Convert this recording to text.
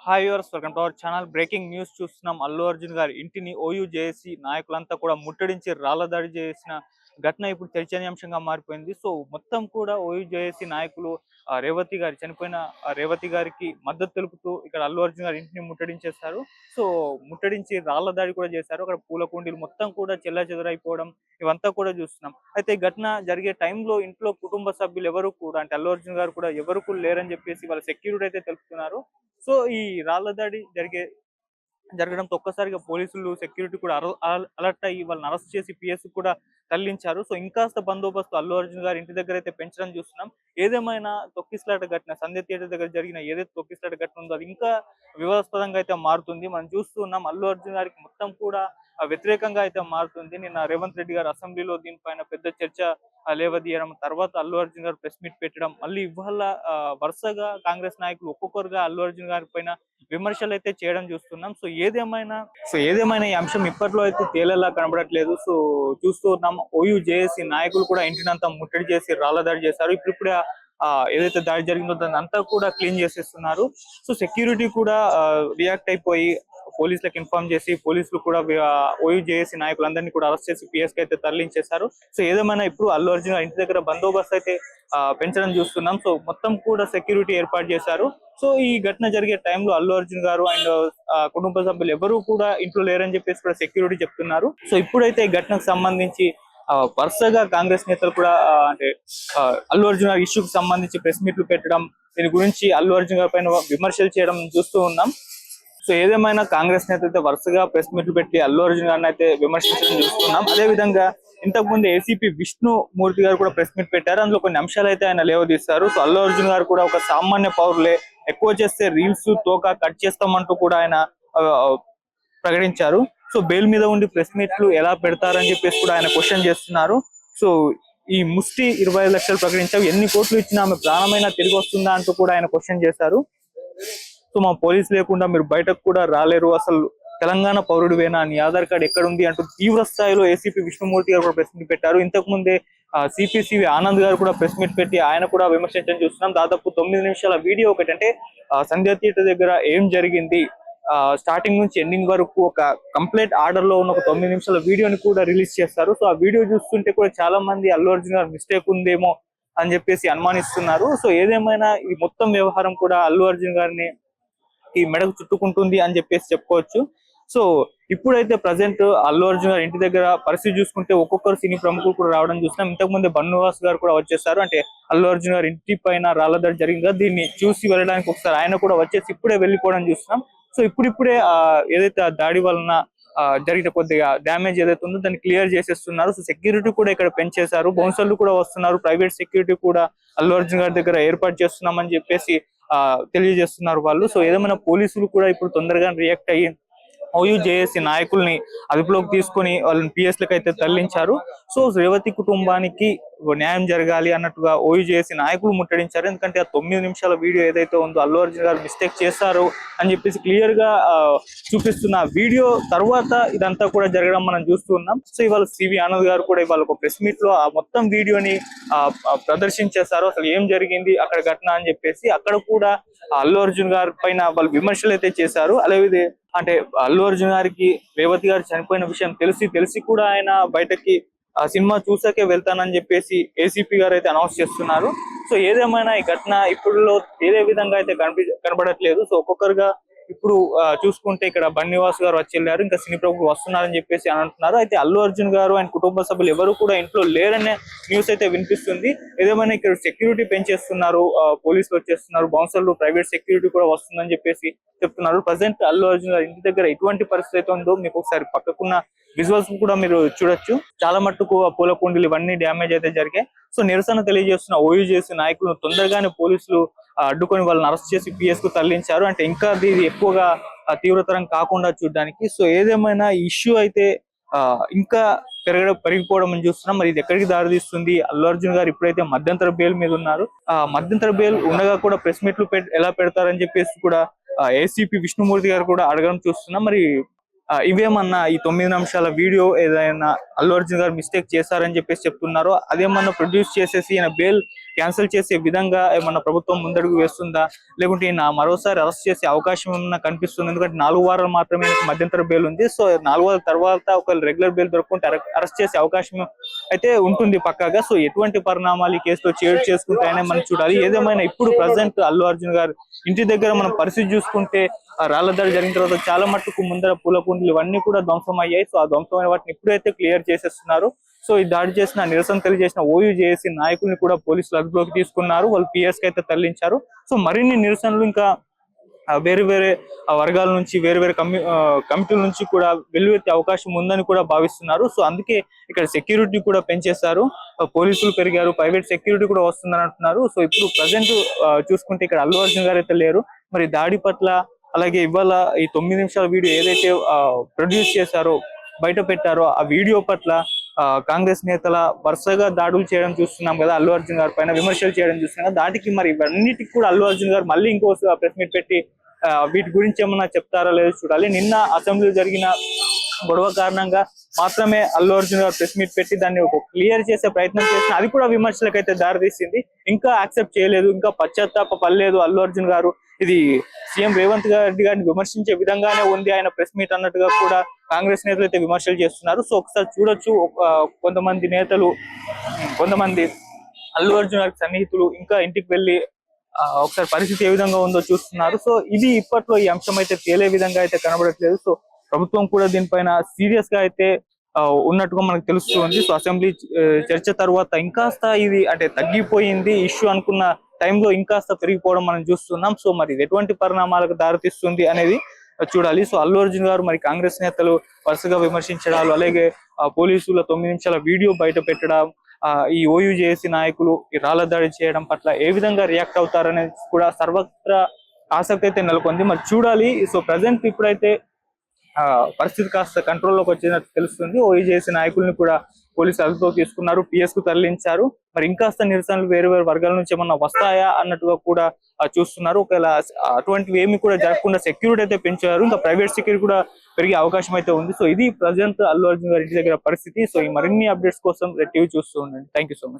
Hi viewers, welcome to our channel. Breaking news చూస్తున్నాం. అల్లు అర్జున్ గారి ఇంటిని ఓయూ జేఏసీ నాయకులంతా కూడా ముట్టడించి రాళ్ల దాడి చేసిన ఘటన ఇప్పుడు చర్చనీయాంశంగా మారిపోయింది. సో మొత్తం కూడా ఓయూ జేఏసీ నాయకులు రేవతి గారి చనిపోయిన రేవతి గారికి మద్దతు తెలుపుతూ ఇక్కడ అల్లు అర్జున్ గారి ఇంటిని ముట్టడించేశారు. సో ముట్టడించి రాళ్ల దాడి కూడా చేశారు. అక్కడ పూల కుండీలు మొత్తం కూడా చెల్లాచెదరైపోవడం ఇవంతా కూడా చూస్తున్నాం. అయితే ఈ ఘటన జరిగే టైంలో ఇంట్లో కుటుంబ సభ్యులు ఎవరు కూడా, అంటే అల్లు అర్జున్ గారు కూడా ఎవరు కూడా లేరని చెప్పేసి వాళ్ళ సెక్యూరిటీ అయితే తెలుపుతున్నారు. సో ఈ రాళ్ల దాడి జరగడంతో ఒక్కసారిగా పోలీసులు సెక్యూరిటీ కూడా అలర్ట్ అయ్యి వాళ్ళని అరెస్ట్ చేసి పిఎస్ కూడా తరలించారు. సో ఇంకాస్త బందోబస్తు అల్లు అర్జున్ గారి ఇంటి దగ్గర అయితే పెంచడం చూస్తున్నాం. ఏదేమైనా తొక్కిసలాట ఘటన సంధ్య థియేటర్ దగ్గర జరిగిన ఏదైతే తొక్కిసలాట ఘటన ఉందో అది ఇంకా వివాదాస్పదంగా అయితే మారుతుంది. మనం చూస్తూ ఉన్నాం. అల్లు అర్జున్ గారికి మొత్తం కూడా వ్యతిరేకంగా అయితే మారుతుంది. నిన్న రేవంత్ రెడ్డి గారు అసెంబ్లీలో దీనిపైన పెద్ద చర్చ లేవదీయడం, తర్వాత అల్లు అర్జున్ గారు ప్రెస్ మీట్ పెట్టడం, మళ్ళీ ఇవాళ వరుసగా కాంగ్రెస్ నాయకులు ఒక్కొక్కరుగా అల్లు అర్జున్ గారి పైన విమర్శలు అయితే చేయడం చూస్తున్నాం. సో ఏదేమైనా ఈ అంశం ఇప్పట్లో అయితే తేలేలా కనబడట్లేదు. సో చూస్తూ ఉన్నాం. ఓయూ జేఏసీ నాయకులు కూడా ఇంటినంతా ముట్టడి చేసి రాళ్ల దాడి చేశారు. ఇప్పుడిప్పుడే ఏదైతే దాడి జరిగిందో దాన్ని అంతా కూడా క్లీన్ చేసేస్తున్నారు. సో సెక్యూరిటీ కూడా రియాక్ట్ అయిపోయి పోలీసులకు ఇన్ఫార్మ్ చేసి పోలీసులు కూడా ఓయూ జేఏసీ నాయకులందరినీ కూడా అరెస్ట్ చేసి పిఎస్ కి అయితే తరలించేశారు. సో ఏదేమైనా ఇప్పుడు అల్లు అర్జున్ ఇంటి దగ్గర బందోబస్తు అయితే పెంచడం చూస్తున్నాం. సో మొత్తం కూడా సెక్యూరిటీ ఏర్పాటు చేశారు. సో ఈ ఘటన జరిగే టైంలో అల్లు అర్జున్ గారు అండ్ కుటుంబ సభ్యులు ఎవరు కూడా ఇంట్లో లేరని చెప్పేసి కూడా సెక్యూరిటీ చెప్తున్నారు. సో ఇప్పుడైతే ఈ ఘటనకు సంబంధించి వరుసగా కాంగ్రెస్ నేతలు కూడా అంటే అల్లు అర్జున్ గారి ఇష్యూకి సంబంధించి ప్రెస్ మీట్లు పెట్టడం, దీని గురించి అల్లు అర్జున్ గారి పైన విమర్శలు చేయడం చూస్తూ ఉన్నాం. సో ఏదేమైనా కాంగ్రెస్ నేత అయితే వరుసగా ప్రెస్ మీట్లు పెట్టి అల్లు అర్జున్ గారిని అయితే విమర్శించడం చూస్తున్నాం. అదే విధంగా ఇంతకుముందు ఏసీపీ విష్ణు మూర్తి గారు కూడా ప్రెస్ మీట్ పెట్టారు. అందులో కొన్ని అంశాలు అయితే ఆయన లేవదీస్తారు. సో అల్లు అర్జున్ గారు కూడా ఒక సామాన్య పౌరులే, ఎక్కువ చేస్తే రీల్స్ తోక కట్ చేస్తామంటూ కూడా ఆయన ప్రకటించారు. సో బెయిల్ మీద ఉండి ప్రెస్ మీట్లు ఎలా పెడతారని చెప్పేసి కూడా ఆయన క్వశ్చన్ చేస్తున్నారు. సో ఈ ముష్టి 25 లక్షలు ప్రకటించావు, ఎన్ని కోట్లు ఇచ్చినా ఆమె ప్రాణమైనా తిరిగి వస్తుందా అంటూ కూడా ఆయన క్వశ్చన్ చేశారు. సో మా పోలీసు లేకుండా మీరు బయటకు కూడా రాలేరు, అసలు తెలంగాణ పౌరుడివేనా, నీ ఆధార్ కార్డు ఎక్కడుంది అంటూ తీవ్ర స్థాయిలో ఏసీపీ విష్ణుమూర్తి గారు కూడా ప్రెస్ మీట్ పెట్టారు. ఇంతకు ముందే సిపిసివి ఆనంద్ గారు కూడా ప్రెస్ మీట్ పెట్టి ఆయన కూడా విమర్శించడం చూస్తున్నాం. దాదాపు 9 నిమిషాల వీడియో ఒకటి, అంటే సంధ్య థియేటర్ దగ్గర ఏం జరిగింది స్టార్టింగ్ నుంచి ఎండింగ్ వరకు ఒక కంప్లీట్ ఆర్డర్ లో ఉన్న ఒక 9 నిమిషాల వీడియోని కూడా రిలీజ్ చేస్తారు. సో ఆ వీడియో చూస్తుంటే కూడా చాలా మంది అల్లు అర్జున్ గారు మిస్టేక్ ఉందేమో అని చెప్పేసి అనుమానిస్తున్నారు. సో ఏదేమైనా ఈ మొత్తం వ్యవహారం కూడా అల్లు అర్జున్ గారిని ఈ మెడకు చుట్టుకుంటుంది అని చెప్పేసి చెప్పుకోవచ్చు. సో ఇప్పుడైతే ప్రజెంట్ అల్లు అర్జున్ గారి ఇంటి దగ్గర పరిస్థితి చూసుకుంటే ఒక్కొక్కరు సినీ ప్రముఖులు కూడా రావడం చూస్తున్నాం. ఇంతకుముందే బన్నువాస్ గారు కూడా వచ్చేసారు. అంటే అల్లు అర్జున్ గారి ఇంటి పైన రాళ్ల దాడి జరిగింది కదా, దీన్ని చూసి వెళ్ళడానికి ఒకసారి ఆయన కూడా వచ్చేసి ఇప్పుడే వెళ్ళిపోవడం చూస్తున్నాం. సో ఇప్పుడిప్పుడే ఏదైతే ఆ దాడి వలన జరిగిన కొద్దిగా డ్యామేజ్ ఏదైతే ఉందో దాన్ని క్లియర్ చేసేస్తున్నారు. సో సెక్యూరిటీ కూడా ఇక్కడ పెంచేశారు, బౌన్సర్లు కూడా వస్తున్నారు, ప్రైవేట్ సెక్యూరిటీ కూడా అల్లు అర్జున్ గారి దగ్గర ఏర్పాటు చేస్తున్నామని చెప్పేసి తెలియజేస్తున్నారు వాళ్ళు. సో ఏదేమైనా పోలీసులు కూడా ఇప్పుడు తొందరగా రియాక్ట్ అయ్యి ఓయూ జేఏసీ నాయకుల్ని అదుపులోకి తీసుకొని వాళ్ళని పిఎస్ లకు అయితే తరలించారు. సో రేవతి కుటుంబానికి న్యాయం జరగాలి అన్నట్టుగా ఓయూ జేఏసీ నాయకులు ముట్టడించారు. ఎందుకంటే ఆ 9 నిమిషాల వీడియో ఏదైతే ఉందో అల్లు అర్జున్ గారు మిస్టేక్ చేశారు అని చెప్పేసి క్లియర్ గా చూపిస్తున్న వీడియో తర్వాత ఇదంతా కూడా జరగడం మనం చూస్తూ ఉన్నాం. సో ఇవాళ సివి ఆనంద్ గారు కూడా ఇవాళ ఒక ప్రెస్ మీట్ లో ఆ మొత్తం వీడియోని ప్రదర్శించేశారు. అసలు ఏం జరిగింది అక్కడ ఘటన అని చెప్పేసి అక్కడ కూడా అల్లు అర్జున్ గారి పైన వాళ్ళు విమర్శలు అయితే చేశారు. అలాగే అంటే అల్లు అర్జున్ గారికి రేవతి గారు చనిపోయిన విషయం తెలిసి కూడా ఆయన బయటకి ఆ సినిమా చూసాకే వెళ్తానని చెప్పేసి ఏసీపీ గారు అయితే అనౌన్స్ చేస్తున్నారు. సో ఏదేమైనా ఈ ఘటన ఇప్పుడు ఏదే విధంగా అయితే కనబడట్లేదు. సో ఒక్కొక్కరుగా ఇప్పుడు చూసుకుంటే ఇక్కడ బన్నివాస్ గారు వచ్చి వెళ్ళారు, ఇంకా సినీ ప్రముఖులు వస్తున్నారని చెప్పేసి అని అంటున్నారు. అయితే అల్లు అర్జున్ గారు ఆయన కుటుంబ సభ్యులు ఎవరు కూడా ఇంట్లో లేరనే న్యూస్ అయితే వినిపిస్తుంది. ఏదేమైనా ఇక్కడ సెక్యూరిటీ పెంచేస్తున్నారు, పోలీసులు వచ్చేస్తున్నారు, బౌన్సర్లు, ప్రైవేట్ సెక్యూరిటీ కూడా వస్తుందని చెప్పేసి చెప్తున్నారు. ప్రజెంట్ అల్లు అర్జున్ గారి ఇంటి దగ్గర ఎటువంటి పరిస్థితి అయితే ఉందో మీకు ఒకసారి పక్కకున్న విజువల్స్ కూడా మీరు చూడొచ్చు. చాలా మట్టుకు ఆ పూల కుండీలు ఇవన్నీ డ్యామేజ్ అయితే జరిగాయి. సో నిరసన తెలియజేస్తున్న ఓయూ జేఏసీ నాయకులు తొందరగానే పోలీసులు అడ్డుకొని వాళ్ళని అరెస్ట్ చేసి పిఎస్ కు తరలించారు. అంటే ఇంకా ఇది ఎక్కువగా తీవ్రతరం కాకుండా చూడడానికి. సో ఏదేమైనా ఇష్యూ అయితే ఇంకా పెరిగిపోవడం అని చూస్తున్నాం. మరి ఇది ఎక్కడికి దారితీస్తుంది? అల్లు అర్జున్ గారు ఇప్పుడైతే మధ్యంతర బెయిల్ మీద ఉన్నారు. మధ్యంతర బెయిల్ ఉండగా కూడా ప్రెస్ మీట్లు ఎలా పెడతారని చెప్పేసి కూడా ఏసీపీ విష్ణుమూర్తి గారు కూడా అడగడం చూస్తున్నాం. మరి ఇవేమన్నా ఈ 9 నిమిషాల వీడియో ఏదైనా అల్లు అర్జున్ గారు మిస్టేక్ చేశారని చెప్పేసి చెప్తున్నారో అదేమన్నా ప్రొడ్యూస్ చేసేసి ఈయన బెయిల్ క్యాన్సిల్ చేసే విధంగా ఏమన్నా ప్రభుత్వం ముందడుగు వేస్తుందా, లేకుంటే ఈయన మరోసారి అరెస్ట్ చేసే అవకాశం ఏమన్నా కనిపిస్తుంది? ఎందుకంటే 4 వారాలు మాత్రమే ఈయనకు మధ్యంతర బెయిల్ ఉంది. సో 4 వారాల తర్వాత ఒకవేళ రెగ్యులర్ బెయిల్ దొరుకుంటే అరెస్ట్ చేసే అవకాశం అయితే ఉంటుంది పక్కాగా. సో ఎటువంటి పరిణామాలు ఈ కేసులో చేటు చేసుకుంటాయనే మనం చూడాలి. ఏదేమైనా ఇప్పుడు ప్రజెంట్ అల్లు అర్జున్ గారు ఇంటి దగ్గర మనం పరిస్థితి చూసుకుంటే ఆ రాళ్ల దాడి జరిగిన తర్వాత చాలా మట్టుకు ముందర పూల కుండలు ఇవన్నీ కూడా ధ్వంసం అయ్యాయి. సో ఆ ధ్వంసమైన వాటిని ఇప్పుడైతే క్లియర్ చేసేస్తున్నారు. సో ఈ దాడి చేసిన నిరసన తెలియజేసిన ఓయూజేఏసీ నాయకుల్ని కూడా పోలీసులు అదుపులోకి తీసుకున్నారు. వాళ్ళు పిఎస్ కి అయితే తరలించారు. సో మరిన్ని నిరసనలు ఇంకా వేరే వేరే వర్గాల నుంచి వేరే వేరే కమిటీల నుంచి కూడా వెల్లువెత్తే అవకాశం ఉందని కూడా భావిస్తున్నారు. సో అందుకే ఇక్కడ సెక్యూరిటీ కూడా పెంచేశారు, పోలీసులు పెరిగారు, ప్రైవేట్ సెక్యూరిటీ కూడా వస్తుందని అంటున్నారు. సో ఇప్పుడు ప్రజెంట్ చూసుకుంటే ఇక్కడ అల్లు అర్జున్ గారు అయితే లేరు. మరి దాడి పట్ల అలాగే ఇవాళ ఈ 9 నిమిషాల వీడియో ఏదైతే ప్రొడ్యూస్ చేశారో బయట పెట్టారో ఆ వీడియో పట్ల కాంగ్రెస్ నేతల వరుసగా దాడులు చేయడం చూస్తున్నాం కదా, అల్లు అర్జున్ గారి పైన విమర్శలు చేయడం చూస్తున్నాం కదా. దాటికి మరి ఇవన్నిటికి కూడా అల్లు అర్జున్ గారు మళ్ళీ ఇంకో ప్రెస్ మీట్ పెట్టి వీటి గురించి ఏమన్నా చెప్తారా లేదో చూడాలి. నిన్న అసెంబ్లీలో జరిగిన గొడవ కారణంగా మాత్రమే అల్లు అర్జున్ గారు ప్రెస్ మీట్ పెట్టి దాన్ని ఒక క్లియర్ చేసే ప్రయత్నం చేసిన, అది కూడా విమర్శలకైతే దారితీసింది. ఇంకా యాక్సెప్ట్ చేయలేదు, ఇంకా పశ్చాత్తాప పడలేదు అల్లు అర్జున్ గారు. ఇది సీఎం రేవంత్ రెడ్డి గారిని విమర్శించే విధంగానే ఉంది ఆయన ప్రెస్ మీట్ అన్నట్టుగా కూడా కాంగ్రెస్ నేతలు అయితే విమర్శలు చేస్తున్నారు. సో ఒకసారి చూడొచ్చు, కొంతమంది నేతలు, కొంతమంది అల్లు అర్జున్ గారికి సన్నిహితులు ఇంకా ఇంటికి వెళ్ళి ఒకసారి పరిస్థితి ఏ విధంగా ఉందో చూస్తున్నారు. సో ఇది ఇప్పట్లో ఈ అంశం అయితే తేలే విధంగా అయితే కనబడట్లేదు. సో ప్రభుత్వం కూడా దీనిపైన సీరియస్ గా అయితే ఉన్నట్టుగా మనకు తెలుస్తుంది. సో అసెంబ్లీ చర్చ తర్వాత ఇంకాస్త ఇది అంటే తగ్గిపోయింది ఇష్యూ అనుకున్న టైంలో ఇంకాస్త పెరిగిపోవడం మనం చూస్తున్నాం. సో మరి ఎటువంటి పరిణామాలకు దారితీస్తుంది అనేది చూడాలి. సో అల్లు అర్జున్ గారు మరి కాంగ్రెస్ నేతలు వరుసగా విమర్శించడాలు, అలాగే పోలీసుల 9 నిమిషాల వీడియో బయట పెట్టడం, ఈ ఓయూజేఏసీ నాయకులు ఈ రాళ్ల దాడి చేయడం పట్ల ఏ విధంగా రియాక్ట్ అవుతారనేది కూడా సర్వత్రా ఆసక్తి అయితే నెలకొంది. మరి చూడాలి. సో ప్రజెంట్ ఇప్పుడైతే పరిస్థితి కాస్త కంట్రోల్లోకి వచ్చినట్టు తెలుస్తుంది. ఓయూజేఏసీ నాయకుల్ని కూడా పోలీసులు అదుపులోకి తీసుకున్నారు, పిఎస్ కు తరలించారు. మరి ఇంకాస్త నిరసనలు వేరు వేరు వర్గాల నుంచి ఏమన్నా వస్తాయా అన్నట్టుగా కూడా చూస్తున్నారు. ఒకవేళ అటువంటివి ఏమి కూడా జరగకుండా సెక్యూరిటీ అయితే పెంచారు, ఇంకా ప్రైవేట్ సెక్యూరిటీ కూడా పెరిగే అవకాశం అయితే ఉంది. సో ఇది ప్రజెంట్ అల్లు అర్జున్ గారి ఇంటి దగ్గర పరిస్థితి. సో ఈ మరిన్ని అప్డేట్స్ కోసం టీవీ చూస్తూ ఉండండి. Thank you so much.